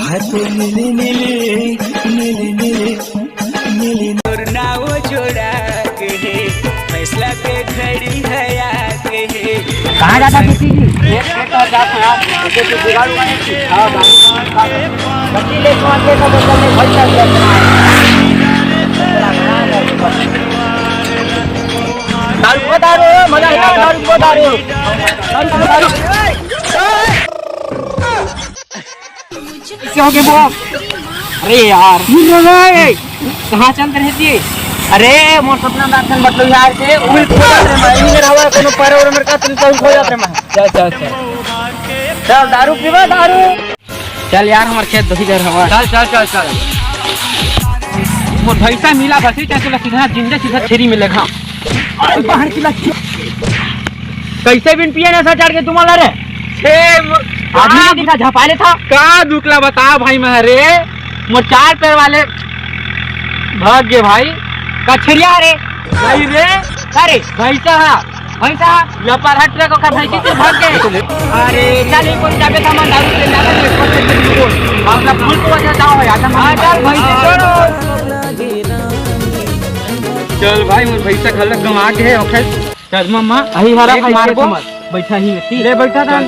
हाथे नीले नीले नीले नीले नीले और नाव जोड़ा के फैसला पे खड़ी है आके। कहाँ जाता किसी जी? एक तो जाता है उसे तो जुगाड़ वाले की हां बच्ची ले को आके तो बदलने भटका जाता है। दारू मजा है दारू क्यों के वो? अरे यार कहाँ चल रहे थे? अरे मोर सपना में आखन बतलो यार से उल खो जात रे मैं मेरा हवा कोनो पर और मेरे का तुम खो जात रे मैं चल दारू पीवा दारू चल यार हमार खेत दोही देर हवा चल मोर भैसा मिला बसी चला सीधा जिंदे सीधा छेरी में लेखा अरे बाहर की लच्छी कैसे बिन पिए ना चढ़ के तुम्हारा रे आदमी दिखा झपाले था का दुखला बता भाई मैं रे मोर चार पैर वाले भाग गए भाई कछरिया रे भाई रे अरे भैसा लपर हट रे को का भैंसी से भाग गए। अरे चल एक कोई जाबे सामान दारू ले जाकर अपना फूल को वजह जाओ यार चल भैंसी छोड़ो चल भाई मोर भैसा खल गवा के है ओखे चल मम्मा अही हरा मार को बैठा ही में ले बैठा था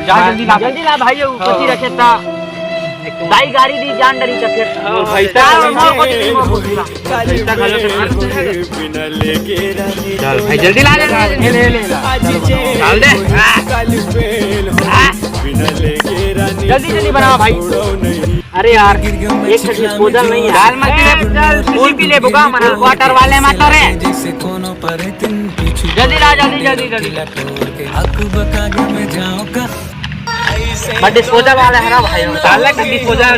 जल्दी ला भाई कथी रखे ता दाई गाड़ी दी जान डरी चके भैसा भैसा खलो बिना लेके चल भाई जल्दी ला ले चल दे बिना लेके जल्दी बनाओ भाई। अरे यार एक छठी पूजन नहीं है दाल मत चल फूल पी ले बुगा मन वाटर वाले मत रे जल्दी ला जल्दी हक बका के मैं जाऊं का बट डिस्पोजल वाला है ना भाई डाल के डिस्पोजल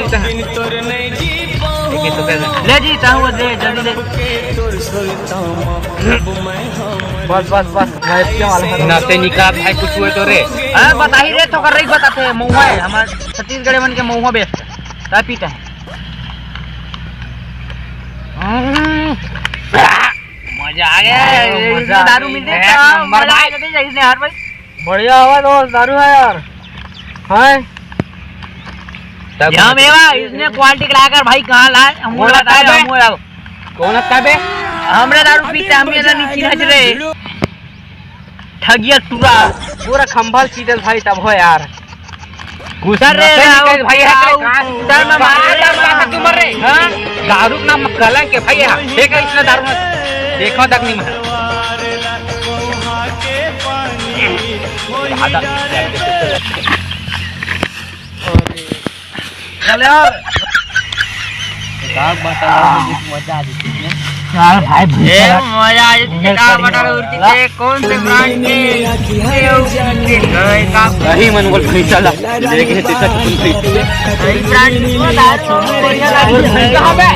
ले जी ताऊ दे जल्दी बस मैं क्या वाला ना से निकाल भाई कुछ हुए तो रे बता ही रे तो कर रही बताते महुआ है हमारे छत्तीसगढ़ मन के महुआ बेचते है पीता है मजा आ गया दारू मिल गया मजा आ गया इसने यार भाई बढ़िया हुआ दोस्त दारू है यार हां यहाँ मेवा इसने क्वालिटी लाकर भाई कहाँ लाए हमको बताया कौन आता बे हमरे दारू पीते हम इधर नीचे नच रहे ठगिया पूरा खंभल सीधल भाई तब हो यार गुसर रे भाई उधर में मार तुम रे हां दारू ना कलंक के भाई देखो इसने दारू देखो तक नहीं मार चल यार मजा आ यार भाई मजा आ जाती बटा उड़ती है कौन से ब्रांड के नहीं मन बोल भाई चला देखे ते तक भाई ब्रांड कहां पे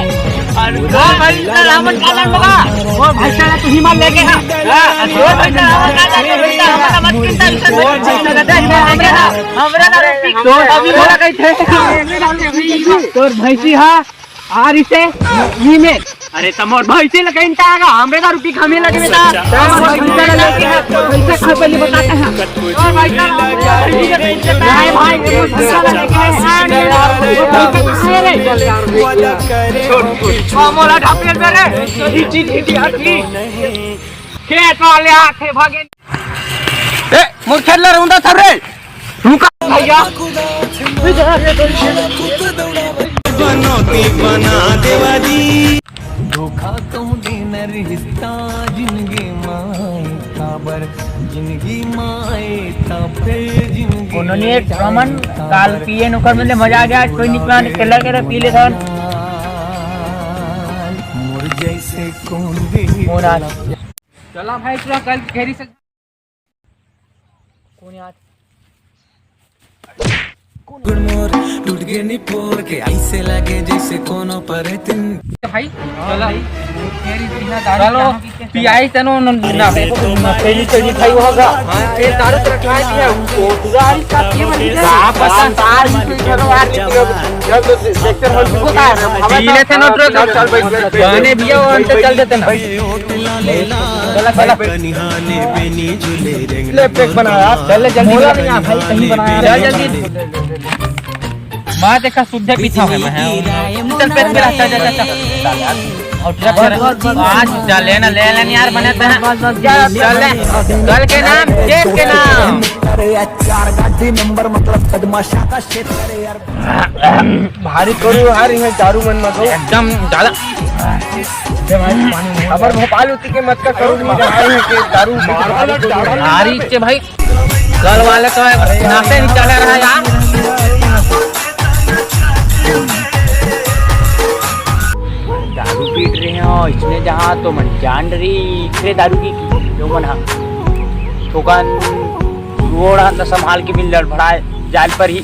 और भाई रामन कालन बगा वो भाई साला तू ही माल लेके हां और भाई रामन कालन के हमारा मत किंता हमरा ना तो अभी बोला कहीं थे तोर भैंसी हां आ रिसे ही में अरे तमोर भैंसी लगाइन तागा हमरे दारू पी खामे लगे बेटा भैंसा लगे है भैंसा खा पहले बताते हैं और भाई नहीं भाई भैंसा लगे है यार रे चल यार मोला ढापेल मेरे ढीटी हटी खेत वाले आखे भागे ए मोर खेलला रहूंदा था रे रुका भैया बनोती बना देवादी धोखा कहूँ देना रिश्ता जिंदगी माए खबर जिंदगी माए था फिर जिंदगी उन्होंने रमन काल पिए नुकर में मजा आ गया कोई निकला निकला के पी ले था मोर जैसे कौन भी चला भाई पूरा कल घेरी से कौन यार गुड़मोर टूट गए निपोर के ऐसे लगे जैसे कोनो पर तिन भाई चलो चलो पियाई तनो ना पहली चढ़ी खाई होगा ये दारू तरह खाई दिया वो गाड़ी का ये बनी है आप पता तार की घरवार जब सेक्टर होल को का पीले थे ना चल भाई गाने भी वो अंत चल देते ना चला निहाने पे नी झूले ले पैक बना आप जल्दी भाई कहीं बनाया जल्दी बात एक शुद्ध पीछा है मैं चल पेट मेरा चल चल चल आज चले ना ले लेन यार बने थे चल कल के नाम जेब के नाम भारी करो यार इन्हें दारू मन मत हो एकदम डाला अबर भोपाल उती के मत का करो नहीं रहा है कि दारू भारी चे भाई कल वाले तो नाते नहीं चले रहा यार दारू पीट रहे हैं इसने जहाँ तो मन जान रही इतने दारू की जो मना ठोकन रोड़ा न संभाल के भी लड़भड़ाए जाल पर ही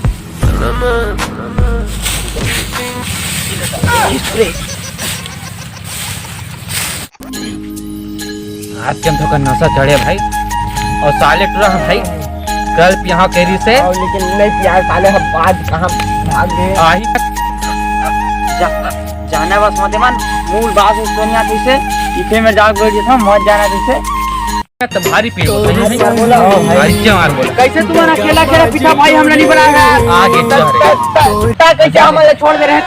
आज के हम ठोकर नशा चढ़े भाई और साले टूरा भाई कल यहाँ केरी से लेकिन नहीं प्यार साले हम आज कहाँ भाग गए आही जाने बस मत मन मूल बात उसको नहीं आती से इथे में जाग बैठ था मत जाना जैसे तो भारी पीट भारी क्यों मार बोल कैसे तुम्हारा अकेला अकेला पीछा भाई हमने नहीं बनाया आगे कैसे हमारे छोड़ दे रहे हैं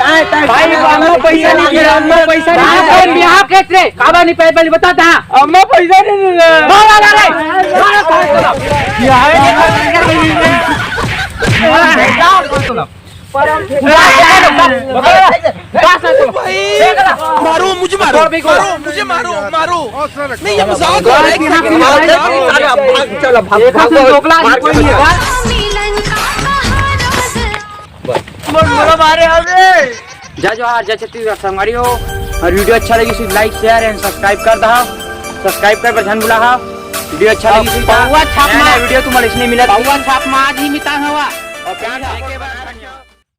भाई अम्मा पैसा नहीं दे अम्मा पैसा नहीं यहाँ कैसे काबा नहीं पैसा पहले बता था अम्मा पैसा नहीं दे मारो मुझे मारो मुझे मारो मारो नहीं ये मजाक हो रहा है चलो भाग जय जोहार जय छत्तीसगढ़ संगवारी हो और वीडियो अच्छा लगी तो लाइक शेयर एंड सब्सक्राइब कर दहा सब्सक्राइब कर ध्यान बुला हा वीडियो अच्छा लगी तो वीडियो तुम्हारे इसने मिला छाप में आज ही मिता हुआ और प्यार